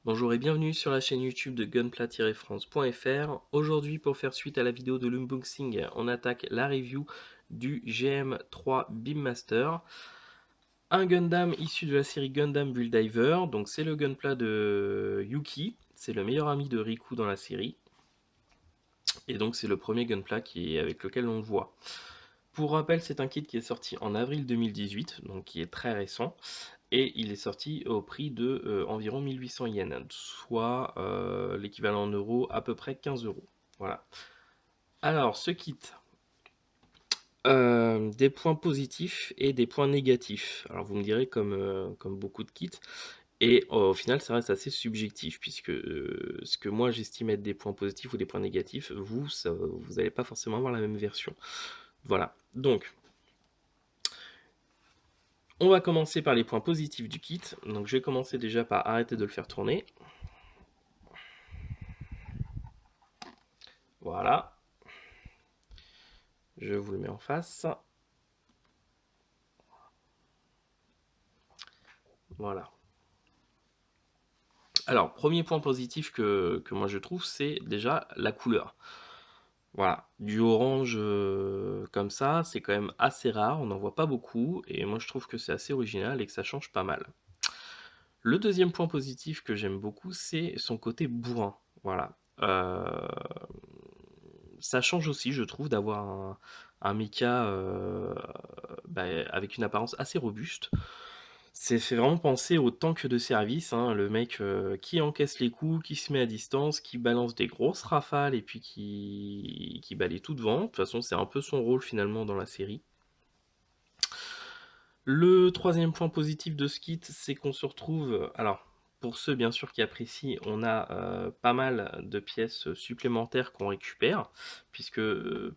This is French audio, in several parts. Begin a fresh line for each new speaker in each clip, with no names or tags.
Bonjour et bienvenue sur la chaîne YouTube de gunpla-france.fr. Aujourd'hui, pour faire suite à la vidéo de l'unboxing, on attaque la review du GM3 Beammaster. Un Gundam issu de la série Gundam Bulldiver, donc c'est le gunpla de Yuki, c'est le meilleur ami de Riku dans la série. Et donc c'est le premier gunpla avec lequel on le voit. Pour rappel, c'est un kit qui est sorti en avril 2018, donc qui est très récent. Et il est sorti au prix de environ 1800 yens, soit l'équivalent en euros à peu près 15 euros. Voilà. Alors, ce kit, des points positifs et des points négatifs. Alors, vous me direz, comme beaucoup de kits, et au final, ça reste assez subjectif, puisque ce que moi j'estime être des points positifs ou des points négatifs, vous n'allez pas forcément avoir la même version. Voilà. Donc, on va commencer par les points positifs du kit. Donc, je vais commencer déjà par arrêter de le faire tourner. Voilà. Je vous le mets en face. Voilà. Alors, premier point positif que moi je trouve, c'est déjà la couleur. Voilà, du orange comme ça, c'est quand même assez rare, on n'en voit pas beaucoup, et moi je trouve que c'est assez original et que ça change pas mal. Le deuxième point positif que j'aime beaucoup, c'est son côté bourrin. Voilà. Ça change aussi, je trouve, d'avoir un mecha avec une apparence assez robuste. C'est fait vraiment penser au tank de service, hein, le mec qui encaisse les coups, qui se met à distance, qui balance des grosses rafales et puis qui balaye tout devant. De toute façon, c'est un peu son rôle finalement dans la série. Le troisième point positif de ce kit, c'est qu'on se retrouve... Alors, pour ceux bien sûr qui apprécient, on a pas mal de pièces supplémentaires qu'on récupère, puisque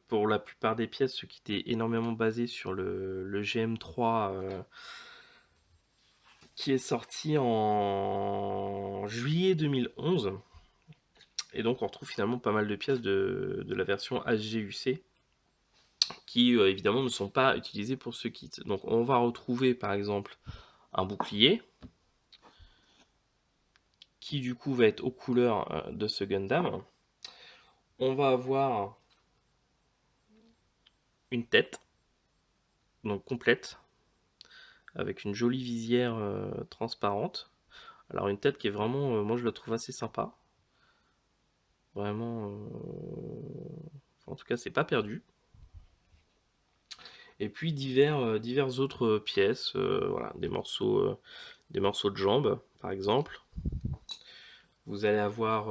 pour la plupart des pièces, ce kit est énormément basé sur le GM3 qui est sorti en juillet 2011. Et donc on retrouve finalement pas mal de pièces de la version HGUC qui évidemment ne sont pas utilisées pour ce kit. Donc on va retrouver par exemple un bouclier qui du coup va être aux couleurs de ce Gundam. On va avoir une tête, donc complète, avec une jolie visière transparente. Alors une tête qui est vraiment, moi je la trouve assez sympa. Vraiment, en tout cas c'est pas perdu. Et puis divers autres pièces, voilà, des morceaux de jambes par exemple. Vous allez avoir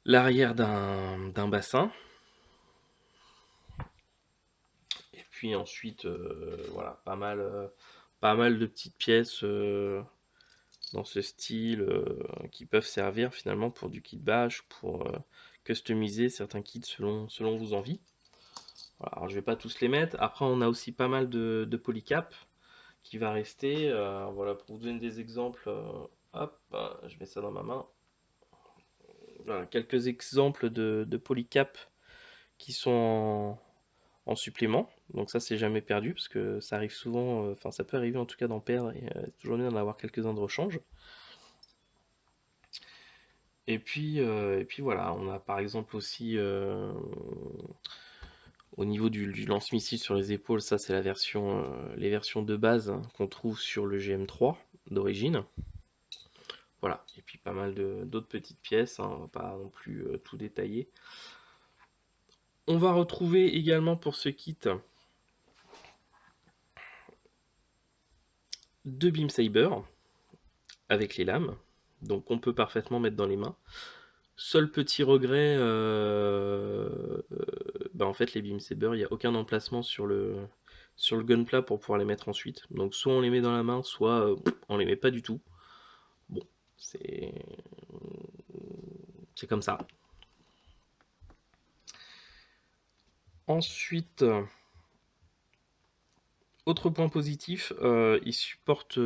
l'arrière d'un bassin. Et puis ensuite, voilà, pas mal de petites pièces dans ce style qui peuvent servir finalement pour du kit bash, pour customiser certains kits selon vos envies. Voilà, alors je vais pas tous les mettre. Après, on a aussi pas mal de polycap qui va rester. Voilà, pour vous donner des exemples, hop, je mets ça dans ma main. Voilà, quelques exemples de polycap qui sont en supplément. Donc ça, c'est jamais perdu parce que ça arrive souvent, enfin ça peut arriver en tout cas d'en perdre et c'est toujours bien d'en avoir quelques-uns de rechange. Et puis voilà, on a par exemple aussi au niveau du lance-missile sur les épaules, ça c'est les versions de base hein, qu'on trouve sur le GM3 d'origine. Voilà, et puis pas mal d'autres petites pièces, hein, on va pas non plus tout détailler. On va retrouver également pour ce kit deux Beam Saber avec les lames, donc on peut parfaitement mettre dans les mains. Seul petit regret, en fait les Beam Saber, il n'y a aucun emplacement sur le gunpla pour pouvoir les mettre ensuite. Donc soit on les met dans la main, soit on les met pas du tout. Bon, c'est comme ça. Ensuite, autre point positif, il supporte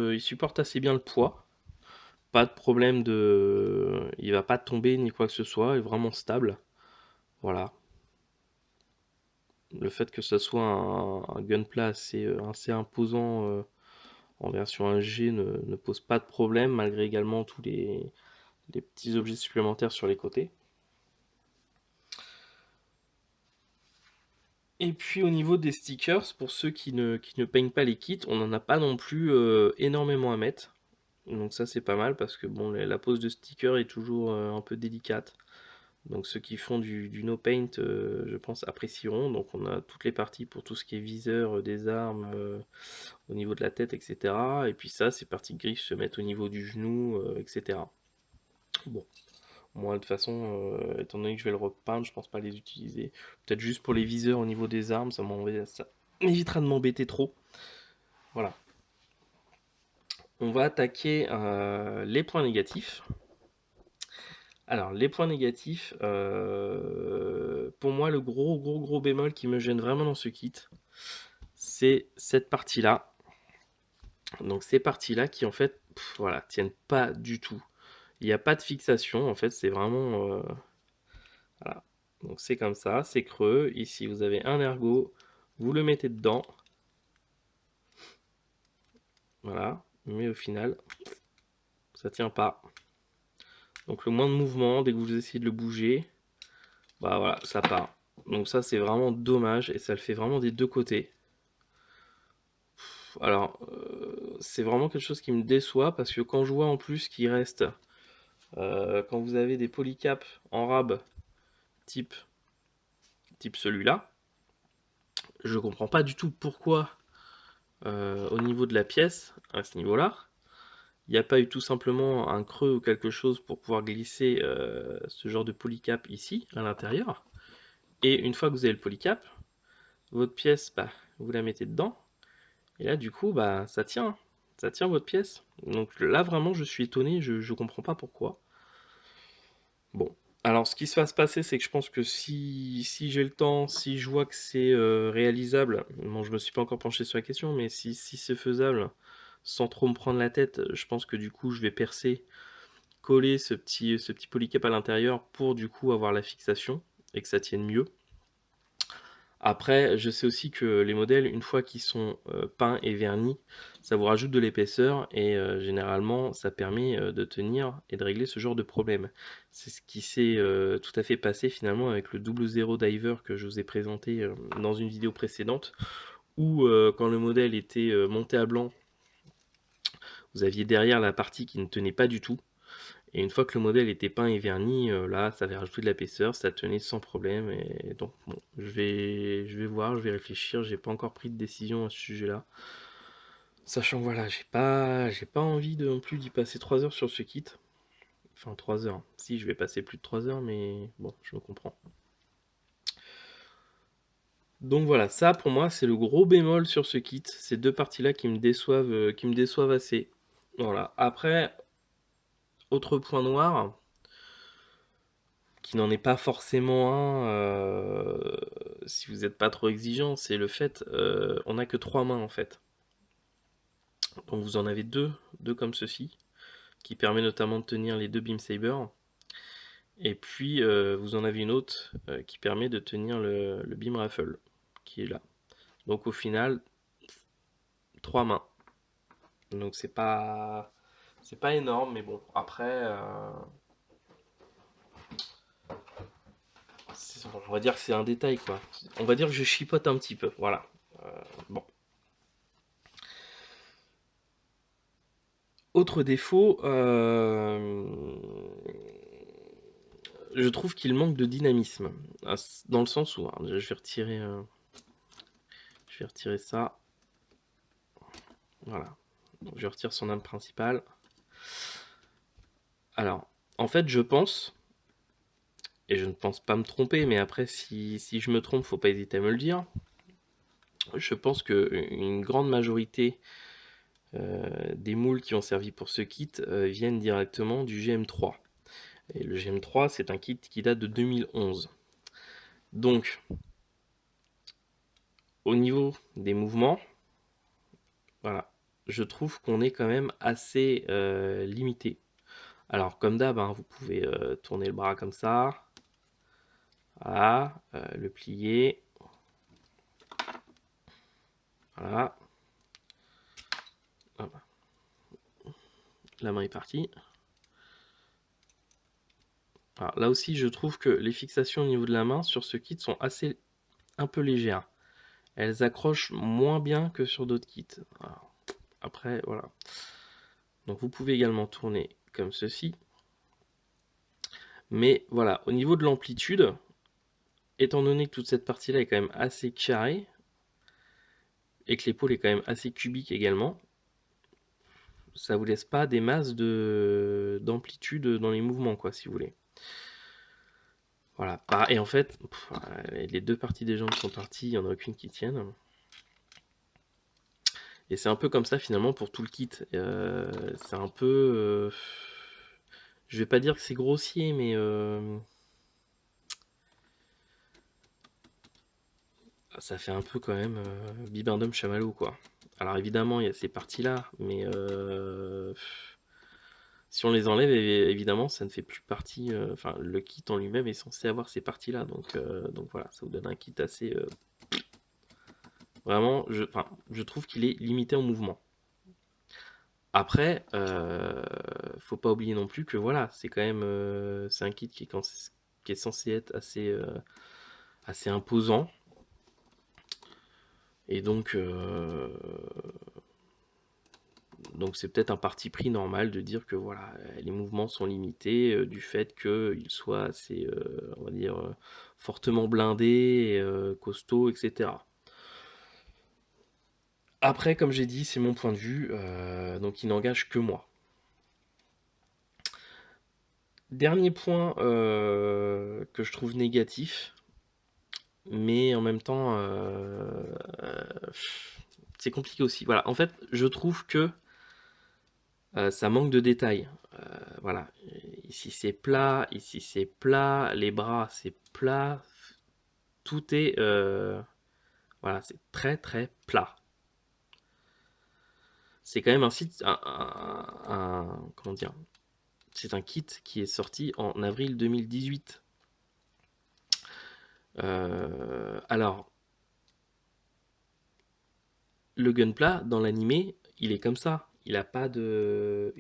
assez bien le poids. Pas de problème de... Il va pas tomber ni quoi que ce soit, il est vraiment stable. Voilà. Le fait que ce soit un gunpla assez imposant en version 1G ne pose pas de problème, malgré également tous les petits objets supplémentaires sur les côtés. Et puis au niveau des stickers, pour ceux qui ne peignent pas les kits, on n'en a pas non plus énormément à mettre. Donc ça c'est pas mal parce que bon, la pose de sticker est toujours un peu délicate. Donc ceux qui font du no paint, je pense, apprécieront. Donc on a toutes les parties pour tout ce qui est viseur, des armes, au niveau de la tête, etc. Et puis ça, ces parties griffes se mettent au niveau du genou, etc. Bon, moi de toute façon, étant donné que je vais le repeindre, je pense pas les utiliser. Peut-être juste pour les viseurs au niveau des armes, ça m'évitera de m'embêter trop. Voilà. On va attaquer les points négatifs. Alors, les points négatifs, pour moi, le gros bémol qui me gêne vraiment dans ce kit, c'est cette partie-là. Donc, ces parties-là qui, en fait, voilà, tiennent pas du tout. Il n'y a pas de fixation, en fait, c'est vraiment... voilà. Donc, c'est comme ça, c'est creux. Ici, vous avez un ergot, vous le mettez dedans. Voilà, mais au final, ça tient pas. Donc, le moins de mouvement, dès que vous essayez de le bouger, bah voilà, ça part. Donc ça c'est vraiment dommage et ça le fait vraiment des deux côtés. Alors c'est vraiment quelque chose qui me déçoit parce que quand je vois en plus qu'il reste, quand vous avez des polycaps en rab type celui-là, je comprends pas du tout pourquoi au niveau de la pièce, à ce niveau-là, il n'y a pas eu tout simplement un creux ou quelque chose pour pouvoir glisser ce genre de polycap ici à l'intérieur. Et une fois que vous avez le polycap, votre pièce, bah, vous la mettez dedans. Et là, du coup, bah, ça tient votre pièce. Donc là, vraiment, je suis étonné, je comprends pas pourquoi. Bon, alors ce qui va se passer, c'est que je pense que si j'ai le temps, si je vois que c'est réalisable, bon, je me suis pas encore penché sur la question, mais si c'est faisable, sans trop me prendre la tête, je pense que du coup, je vais percer, coller ce petit polycap à l'intérieur pour du coup avoir la fixation et que ça tienne mieux. Après, je sais aussi que les modèles, une fois qu'ils sont peints et vernis, ça vous rajoute de l'épaisseur et généralement, ça permet de tenir et de régler ce genre de problème. C'est ce qui s'est tout à fait passé finalement avec le double zéro diver que je vous ai présenté dans une vidéo précédente, où quand le modèle était monté à blanc, vous aviez derrière la partie qui ne tenait pas du tout. Et une fois que le modèle était peint et verni, là, ça avait rajouté de l'épaisseur, ça tenait sans problème. Et donc, bon, je vais voir, je vais réfléchir. J'ai pas encore pris de décision à ce sujet-là. Sachant que voilà, j'ai pas envie de non plus d'y passer 3 heures sur ce kit. Enfin, 3 heures. Si, je vais passer plus de 3 heures, mais bon, je me comprends. Donc voilà, ça pour moi, c'est le gros bémol sur ce kit. Ces deux parties-là qui me déçoivent assez. Voilà. Après, autre point noir, qui n'en est pas forcément un si vous n'êtes pas trop exigeant, c'est le fait on n'a que 3 mains en fait. Donc vous en avez deux comme ceci, qui permet notamment de tenir les deux Beam Saber. Et puis vous en avez une autre qui permet de tenir le Beam Rifle, qui est là. Donc au final, 3 mains. Donc c'est pas énorme, mais bon, après on va dire que c'est un détail quoi. On va dire que je chipote un petit peu, voilà. Bon. Autre défaut, je trouve qu'il manque de dynamisme. Dans le sens où, alors, je vais retirer ça. Voilà. Donc, je retire son arme principale. Alors, en fait, je pense, et je ne pense pas me tromper, mais après, si je me trompe, faut pas hésiter à me le dire. Je pense qu'une grande majorité des moules qui ont servi pour ce kit viennent directement du GM3. Et le GM3, c'est un kit qui date de 2011. Donc, au niveau des mouvements, voilà, je trouve qu'on est quand même assez limité. Alors, comme d'hab, hein, vous pouvez tourner le bras comme ça, voilà, le plier, voilà. Hop. La main est partie. Alors, là aussi, je trouve que les fixations au niveau de la main sur ce kit sont un peu légères. Elles accrochent moins bien que sur d'autres kits. Alors, après, voilà. Donc vous pouvez également tourner comme ceci. Mais voilà, au niveau de l'amplitude, étant donné que toute cette partie-là est quand même assez carrée, et que l'épaule est quand même assez cubique également, ça vous laisse pas des masses d'amplitude dans les mouvements, quoi, si vous voulez. Voilà. Et en fait, les deux parties des jambes sont parties, il n'y en a aucune qui tienne. Et c'est un peu comme ça finalement pour tout le kit. C'est un peu... je vais pas dire que c'est grossier, mais... ça fait un peu quand même bibendum chamallow, quoi. Alors évidemment, il y a ces parties-là, mais si on les enlève, évidemment, ça ne fait plus partie... Enfin, le kit en lui-même est censé avoir ces parties-là. Donc voilà, ça vous donne un kit assez... vraiment, je trouve qu'il est limité en mouvement. Après, faut pas oublier non plus que voilà, c'est quand même c'est un kit qui est censé être assez imposant. Et donc c'est peut-être un parti pris normal de dire que voilà, les mouvements sont limités du fait qu'ils soient assez, on va dire, fortement blindés, costauds, etc. Après, comme j'ai dit, c'est mon point de vue, donc il n'engage que moi. Dernier point que je trouve négatif, mais en même temps, c'est compliqué aussi. Voilà, en fait, je trouve que ça manque de détails. Voilà, ici c'est plat, les bras c'est plat, tout est, voilà, c'est très très plat. C'est quand même un site, comment dire, c'est un kit qui est sorti en avril 2018. Alors, le gunpla dans l'animé, il est comme ça. Il a pas de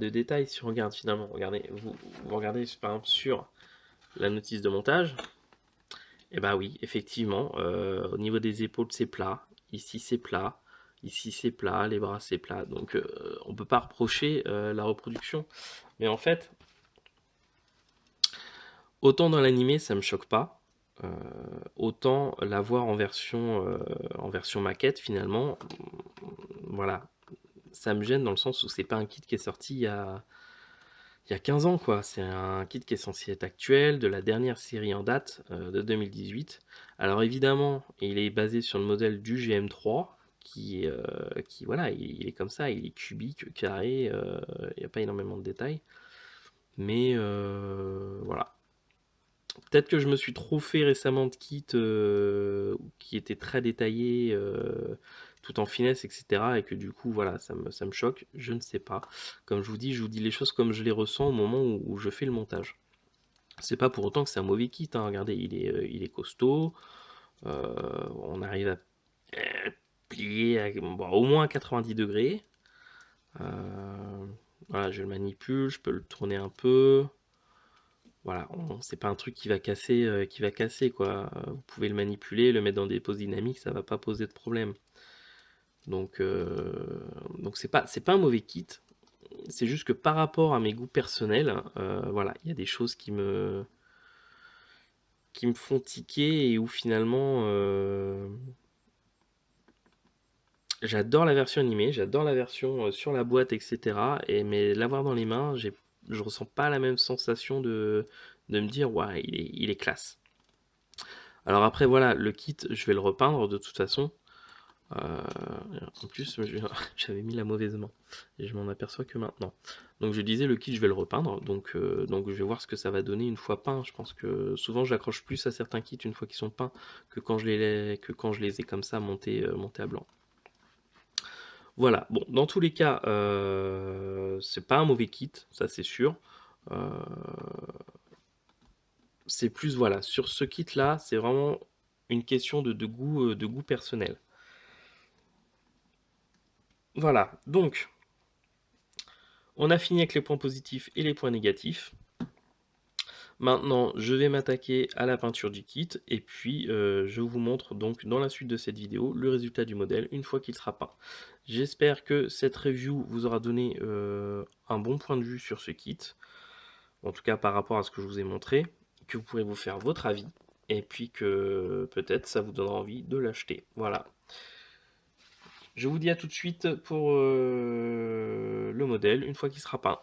détails si on regarde finalement. Regardez, vous regardez par exemple sur la notice de montage. Et bah oui, effectivement, au niveau des épaules c'est plat. Ici c'est plat. Ici c'est plat. Les bras c'est plat. Donc on peut pas reprocher la reproduction. Mais en fait, autant dans l'animé ça me choque pas. Autant l'avoir en version maquette finalement, voilà, ça me gêne dans le sens où c'est pas un kit qui est sorti il y a 15 ans, quoi. C'est un kit qui est censé être actuel, de la dernière série en date, de 2018. Alors évidemment, il est basé sur le modèle du GM3, qui voilà, il est comme ça, il est cubique, carré, il n'y a pas énormément de détails. Mais voilà. Peut-être que je me suis trop fait récemment de kits qui étaient très détaillés, tout en finesse, etc. Et que du coup, voilà, ça me choque. Je ne sais pas. Comme je vous dis les choses comme je les ressens au moment où je fais le montage. C'est pas pour autant que c'est un mauvais kit, hein. Regardez, il est costaud. On arrive à plier bon, au moins à 90 degrés. Voilà, je le manipule, je peux le tourner un peu. Voilà, c'est pas un truc qui va casser quoi. Vous pouvez le manipuler, le mettre dans des poses dynamiques, ça va pas poser de problème. Donc c'est pas un mauvais kit. C'est juste que par rapport à mes goûts personnels, voilà, il y a des choses qui me font tiquer et où finalement j'adore la version animée, j'adore la version sur la boîte, etc. Mais l'avoir dans les mains, je ressens pas la même sensation de me dire ouais, il est classe. Alors après voilà, le kit, je vais le repeindre de toute façon. En plus, j'avais mis la mauvaise main et je m'en aperçois que maintenant. Donc je disais le kit, je vais le repeindre. Donc je vais voir ce que ça va donner une fois peint. Je pense que souvent j'accroche plus à certains kits une fois qu'ils sont peints que quand je les ai comme ça montés à blanc. Voilà. Bon, dans tous les cas, c'est pas un mauvais kit, ça c'est sûr. C'est plus voilà, sur ce kit là, c'est vraiment une question de goût personnel. Voilà, donc On a fini avec les points positifs et les points négatifs. Maintenant, je vais m'attaquer à la peinture du kit et puis je vous montre donc dans la suite de cette vidéo le résultat du modèle une fois qu'il sera peint. J'espère que cette review vous aura donné un bon point de vue sur ce kit, en tout cas par rapport à ce que je vous ai montré, que vous pourrez vous faire votre avis et puis que peut-être ça vous donnera envie de l'acheter. Voilà. Je vous dis à tout de suite pour le modèle une fois qu'il sera peint.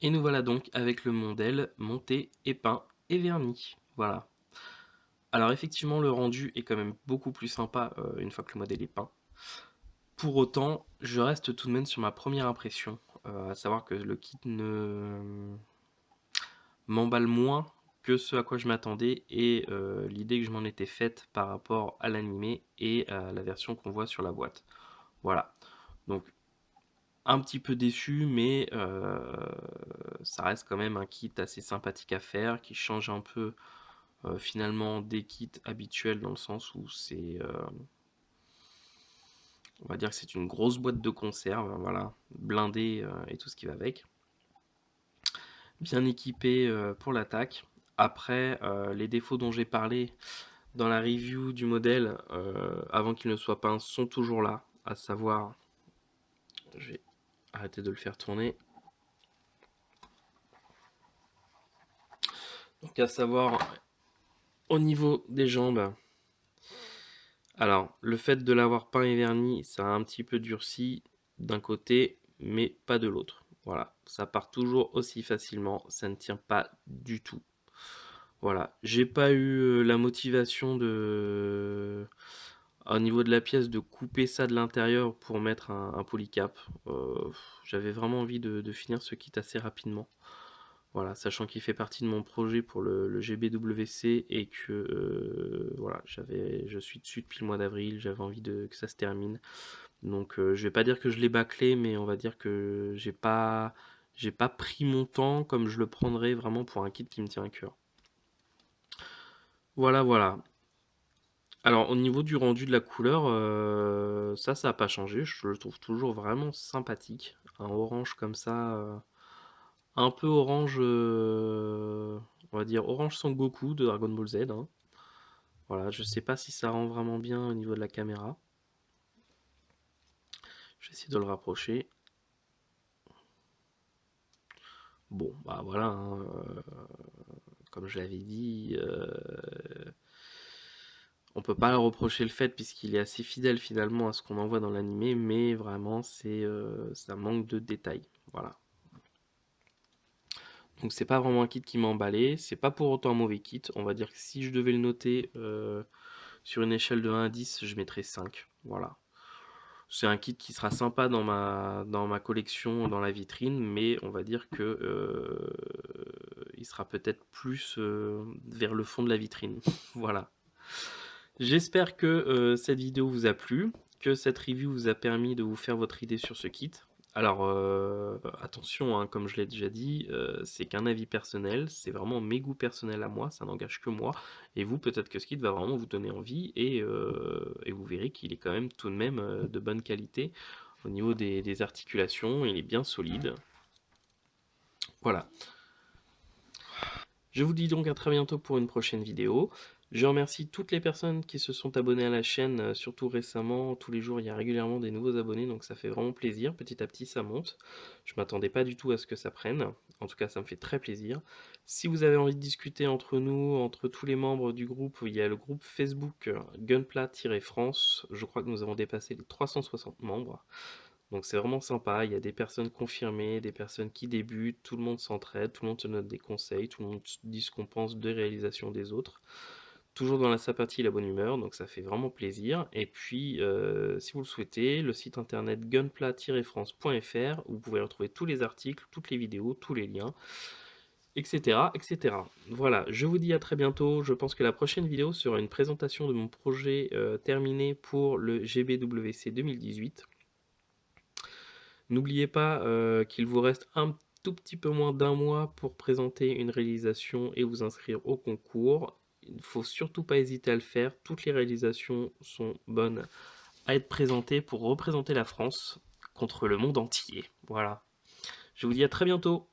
Et nous voilà donc avec le modèle monté et peint et verni. Voilà. Alors effectivement, le rendu est quand même beaucoup plus sympa une fois que le modèle est peint. Pour autant, je reste tout de même sur ma première impression, à savoir que le kit m'emballe moins que ce à quoi je m'attendais et l'idée que je m'en étais faite par rapport à l'animé et à la version qu'on voit sur la boîte. Voilà. Donc un petit peu déçu, mais ça reste quand même un kit assez sympathique à faire, qui change un peu finalement des kits habituels dans le sens où c'est, on va dire que c'est une grosse boîte de conserve, voilà, blindée et tout ce qui va avec. Bien équipé pour l'attaque. Après, les défauts dont j'ai parlé dans la review du modèle avant qu'il ne soit peint sont toujours là, à savoir, je vais arrêter de le faire tourner. Donc à savoir, au niveau des jambes, alors le fait de l'avoir peint et verni, ça a un petit peu durci d'un côté, mais pas de l'autre. Voilà, ça part toujours aussi facilement, ça ne tient pas du tout. Voilà, j'ai pas eu la motivation de, au niveau de la pièce, de couper ça de l'intérieur pour mettre un polycap. J'avais vraiment envie de finir ce kit assez rapidement. Voilà, sachant qu'il fait partie de mon projet pour le GBWC et que voilà, je suis dessus depuis le mois d'avril, j'avais envie que ça se termine. Donc je vais pas dire que je l'ai bâclé, mais on va dire que j'ai pas pris mon temps comme je le prendrais vraiment pour un kit qui me tient à cœur. Voilà, voilà. Alors au niveau du rendu de la couleur, ça n'a pas changé, je le trouve toujours vraiment sympathique. Un orange comme ça, un peu orange, on va dire orange Sangoku de Dragon Ball Z, hein. Voilà, je sais pas si ça rend vraiment bien au niveau de la caméra. Je vais essayer de le rapprocher. Bon, bah voilà, hein, comme je l'avais dit, on peut pas leur reprocher le fait puisqu'il est assez fidèle finalement à ce qu'on en voit dans l'animé, mais vraiment ça manque de détails. Voilà. Donc c'est pas vraiment un kit qui m'a emballé, c'est pas pour autant un mauvais kit. On va dire que si je devais le noter sur une échelle de 1 à 10, je mettrais 5. Voilà. C'est un kit qui sera sympa dans ma collection, dans la vitrine, mais on va dire que il sera peut-être plus vers le fond de la vitrine. Voilà. J'espère que cette vidéo vous a plu, que cette review vous a permis de vous faire votre idée sur ce kit. Alors attention, hein, comme je l'ai déjà dit, c'est qu'un avis personnel, c'est vraiment mes goûts personnels à moi, ça n'engage que moi. Et vous, peut-être que ce kit va vraiment vous donner envie et vous verrez qu'il est quand même tout de même de bonne qualité au niveau des articulations, il est bien solide. Voilà. Je vous dis donc à très bientôt pour une prochaine vidéo. Je remercie toutes les personnes qui se sont abonnées à la chaîne, surtout récemment. Tous les jours, il y a régulièrement des nouveaux abonnés, donc ça fait vraiment plaisir. Petit à petit, ça monte. Je m'attendais pas du tout à ce que ça prenne. En tout cas, ça me fait très plaisir. Si vous avez envie de discuter entre nous, entre tous les membres du groupe, il y a le groupe Facebook Gunpla-France. Je crois que nous avons dépassé les 360 membres. Donc c'est vraiment sympa, il y a des personnes confirmées, des personnes qui débutent, tout le monde s'entraide, tout le monde se donne des conseils, tout le monde dit ce qu'on pense des réalisations des autres. Toujours dans la sympathie et la bonne humeur, donc ça fait vraiment plaisir. Et puis, si vous le souhaitez, le site internet gunpla-france.fr, où vous pouvez retrouver tous les articles, toutes les vidéos, tous les liens, etc., etc. Voilà, je vous dis à très bientôt. Je pense que la prochaine vidéo sera une présentation de mon projet terminé pour le GBWC 2018. N'oubliez pas qu'il vous reste un tout petit peu moins d'un mois pour présenter une réalisation et vous inscrire au concours. Il ne faut surtout pas hésiter à le faire. Toutes les réalisations sont bonnes à être présentées pour représenter la France contre le monde entier. Voilà. Je vous dis à très bientôt.